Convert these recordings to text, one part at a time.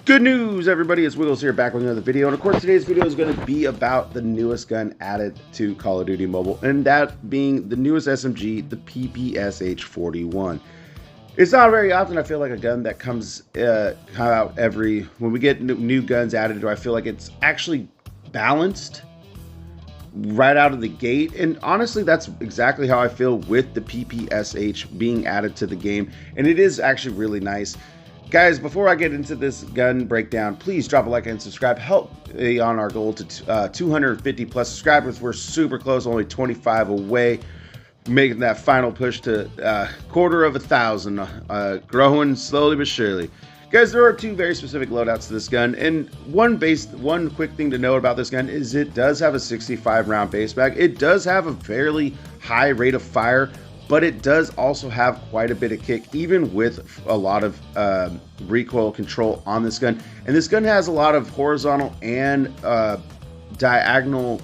Good news, everybody. It's Wiggles here, back with another video. And of course, today's video is going to be about the newest gun added to Call of Duty Mobile, and that being the newest SMG, the PPSh-41. It's not very often I feel like a gun that comes out when we get new guns added to, I feel like it's actually balanced right out of the gate. And honestly, that's exactly how I feel with the PPSh being added to the game. And it is actually really nice. Guys, before I get into this gun breakdown, please drop a like and subscribe. Help on our goal to 250 plus subscribers. We're super close, only 25 away, making that final push to 250,000, growing slowly but surely. Guys, there are two very specific loadouts to this gun, and one quick thing to note about this gun is it does have a 65 round base mag. It does have a fairly high rate of fire, but it does also have quite a bit of kick, even with a lot of recoil control on this gun. And this gun has a lot of horizontal and diagonal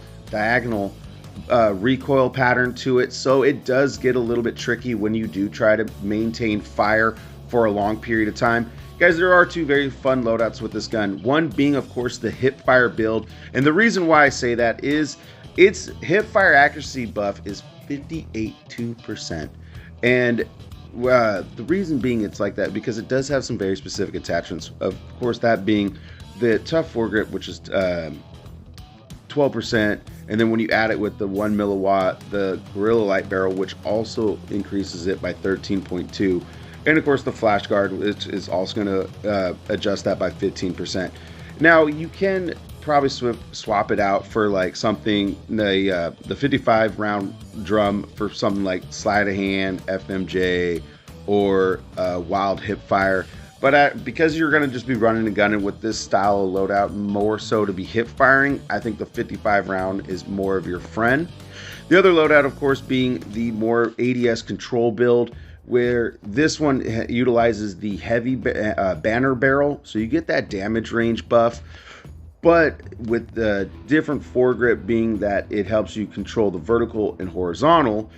recoil pattern to it, so it does get a little bit tricky when you do try to maintain fire for a long period of time. Guys, there are two very fun loadouts with this gun. One being, of course, the hip fire build, and the reason why I say that is its hip fire accuracy buff is 58.2%, and the reason being it's like that because it does have some very specific attachments. Of course, that being the tough foregrip, which is 12%, and then when you add it with the 1 milliwatt, the Gorilla Light barrel, which also increases it by 13.2, and of course the flash guard, which is also going to adjust that by 15%. Now you can probably swap it out for like something, the 55 round drum for something like sleight of hand, FMJ, or wild hip fire. But because you're going to just be running and gunning with this style of loadout, more so to be hip firing, I think the 55 round is more of your friend. The other loadout, of course, being the more ADS control build, where this one utilizes the heavy banner barrel, so you get that damage range buff, but with the different foregrip being that it helps you control the vertical and horizontal,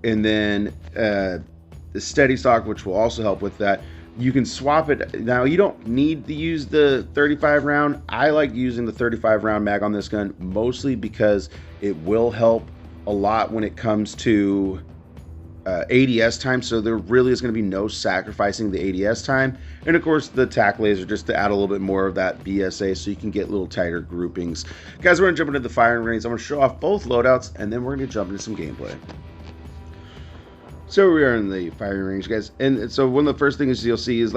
and then the steady stock, which will also help with that. You can swap it. Now, you don't need to use the 35 round. I like using the 35 round mag on this gun, mostly because it will help a lot when it comes to ADS time, so there really is going to be no sacrificing the ADS time. And of course the tack laser, just to add a little bit more of that BSA so you can get little tighter groupings. Guys, we're going to jump into the firing range. I'm going to show off both loadouts, and then we're going to jump into some gameplay. So we are in the firing range, guys, and so one of the first things you'll see is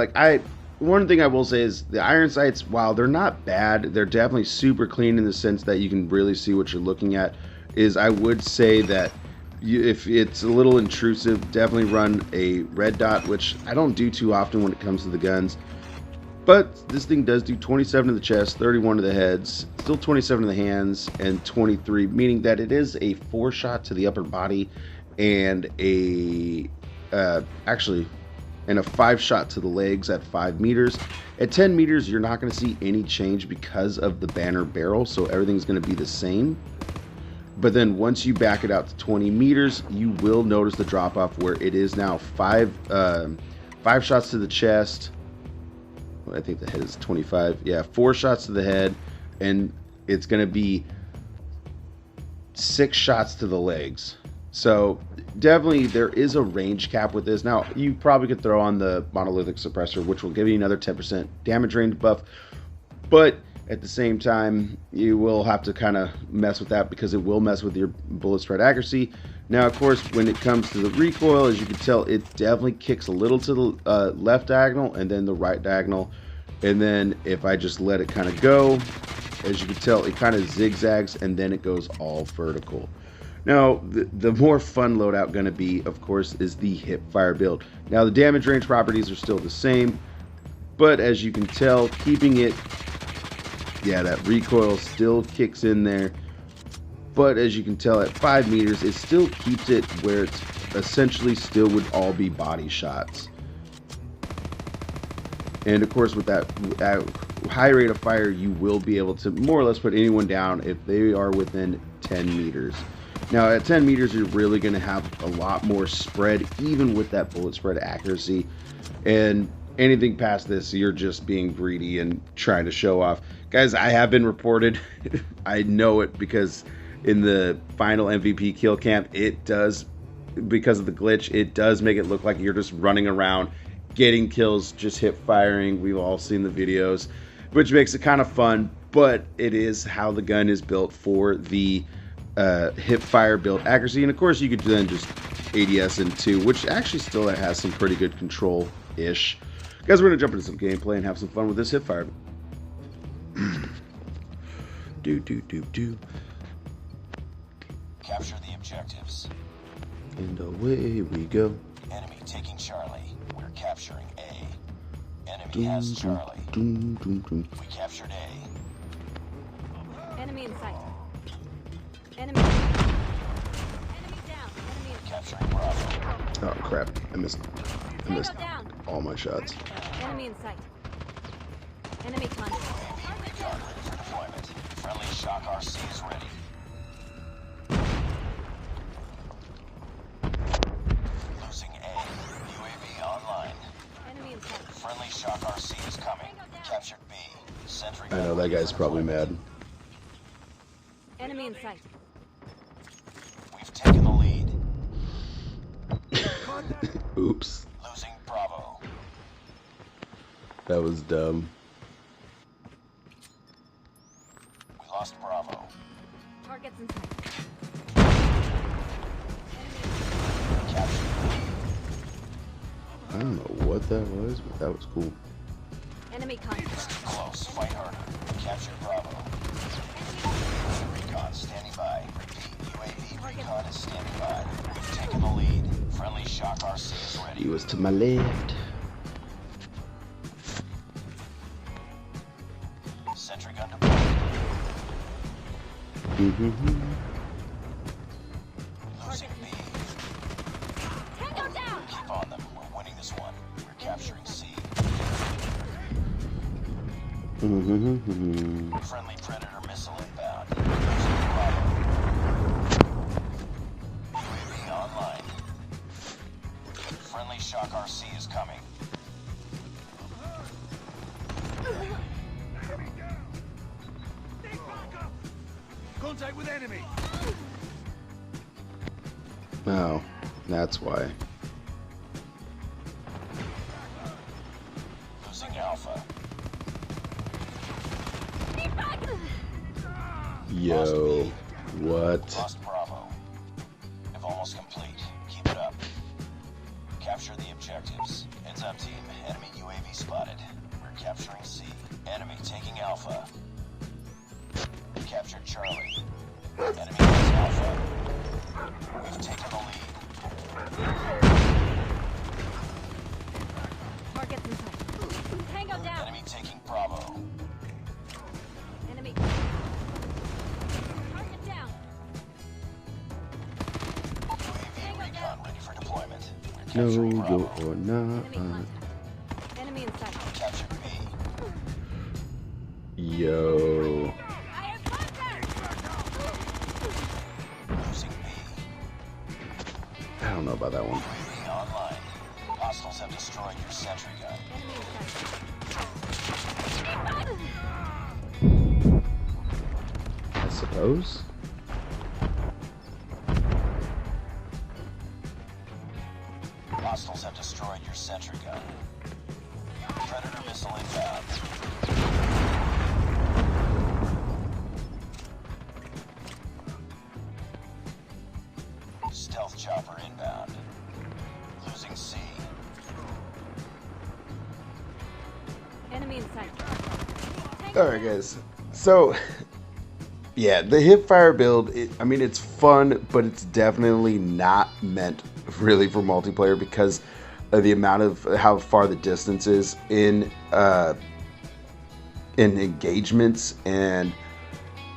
one thing I will say is the iron sights, while they're not bad, they're definitely super clean in the sense that you can really see what you're looking at. I would say that if it's a little intrusive, definitely run a red dot, which I don't do too often when it comes to the guns. But this thing does do 27 to the chest, 31 to the heads, still 27 to the hands, and 23, meaning that it is a 4-shot to the upper body and a 5-shot to the legs at 5 meters. At 10 meters, you're not going to see any change because of the banner barrel, so everything's going to be the same. But then once you back it out to 20 meters, you will notice the drop off where it is now 5 shots to the chest. I think the head is 25. Yeah, 4 shots to the head, and it's going to be 6 shots to the legs. So definitely there is a range cap with this. Now you probably could throw on the monolithic suppressor, which will give you another 10% damage range buff, but at the same time, you will have to kind of mess with that because it will mess with your bullet spread accuracy. Now, of course, when it comes to the recoil, as you can tell, it definitely kicks a little to the left diagonal and then the right diagonal. And then if I just let it kind of go, as you can tell, it kind of zigzags and then it goes all vertical. Now, the more fun loadout going to be, of course, is the hip fire build. Now, the damage range properties are still the same, but as you can tell, keeping it, yeah, that recoil still kicks in there, but as you can tell at 5 meters, it still keeps it where it's essentially still would all be body shots. And of course, with that high rate of fire, you will be able to more or less put anyone down if they are within 10 meters. Now at 10 meters, you're really going to have a lot more spread, even with that bullet spread accuracy. And Anything past this, you're just being greedy and trying to show off. Guys, I have been reported. I know it because in the final MVP kill cam, it does, because of the glitch, it does make it look like you're just running around, getting kills, just hip firing. We've all seen the videos, which makes it kind of fun, but it is how the gun is built for the hip fire build accuracy. And of course, you could then just ADS into, which actually still has some pretty good control-ish. Guys, we're going to jump into some gameplay and have some fun with this hip fire. do. Capture the objectives. And away we go. Enemy taking Charlie. We're capturing A. Enemy has Charlie. We captured A. Enemy in sight. Enemy. Enemy down. Enemy in Capturing Bravo. Oh crap! I missed all my shots. Enemy in sight. Enemy contact. UAV recon ready for deployment. Friendly shock RC is ready. Losing A. UAV online. Enemy in sight. Friendly shock RC is coming. Captured B. Sentry. I know that guy's probably mad. Enemy in sight. We've taken the lead. Oops. Losing Bravo. That was dumb. We lost Bravo. Targets in sight. Captured B. I don't know what that was, but that was cool. Enemy contact. Too close. Fight harder. Captured Bravo. Recon standing by. Repeat. UAV recon is standing by. We've taken the lead. Friendly shock RC is ready. He was to my left. Sentry gun deployed. Losing B. Tango down. Keep on them. We're winning this one. We're capturing C. Friendly Predator missile inbound. Losing Bravo. UAV online. Friendly shock RC is coming. Contact with enemy. Oh, that's why. Losing Alpha. Yo, what? Lost Bravo. If almost complete. Keep it up. Capture the objectives. Heads up, team. Enemy UAV spotted. We're capturing C. Enemy taking Alpha. Captured Charlie. Enemy has Alpha. We've taken the lead. Targets in sight. Tango down. Enemy taking Bravo. Enemy. Target down. UAV recon ready for deployment. We're No, capturing Bravo. you're not. Enemy contact. Enemy in sight. Captured B. Yo. I have contact. Losing B. I don't know about that one. UAV online. Hostiles have destroyed your sentry gun. Enemy in sight. I suppose. Hostiles have destroyed your sentry gun. Predator missile inbound. Stealth chopper inbound. Losing C. Enemy in sight. Alright guys, so yeah, the hip fire build, I mean it's fun, but it's definitely not meant really for multiplayer because of the amount of how far the distance is in engagements. And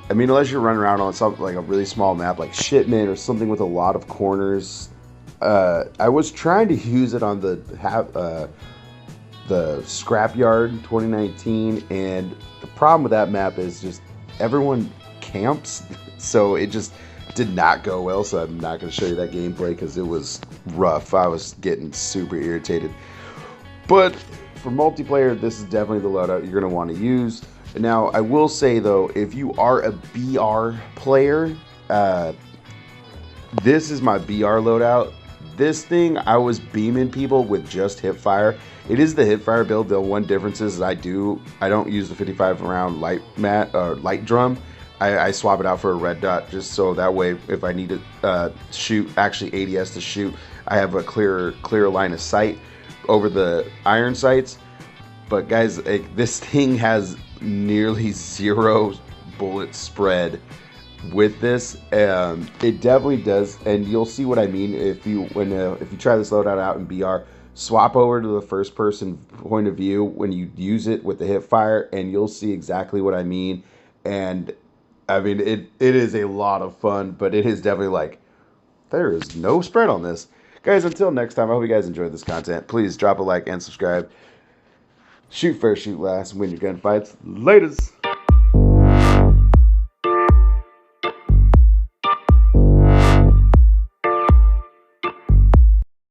I mean, unless you're running around on something like a really small map like Shipment or something with a lot of corners, I was trying to use it on the Scrapyard 2019, and the problem with that map is just everyone camps, so it just did not go well. So I'm not going to show you that gameplay because it was rough. I was getting super irritated. But for multiplayer, this is definitely the loadout you're going to want to use. Now, I will say though, if you are a BR player, this is my BR loadout. This thing, I was beaming people with just hipfire. It is the hipfire build. The one difference is I don't use the 55 round light drum. I swap it out for a red dot, just so that way if I need to shoot, actually ADS to shoot, I have a clear line of sight over the iron sights. But guys, this thing has nearly 0 bullet spread with this. It definitely does, and you'll see what I mean if you try this loadout out in BR. Swap over to the first person point of view when you use it with the hip fire, and you'll see exactly what I mean. And I mean, it is a lot of fun, but it is definitely like, there is no spread on this. Guys, until next time, I hope you guys enjoyed this content. Please drop a like and subscribe. Shoot first, shoot last, win your gunfights. Laters!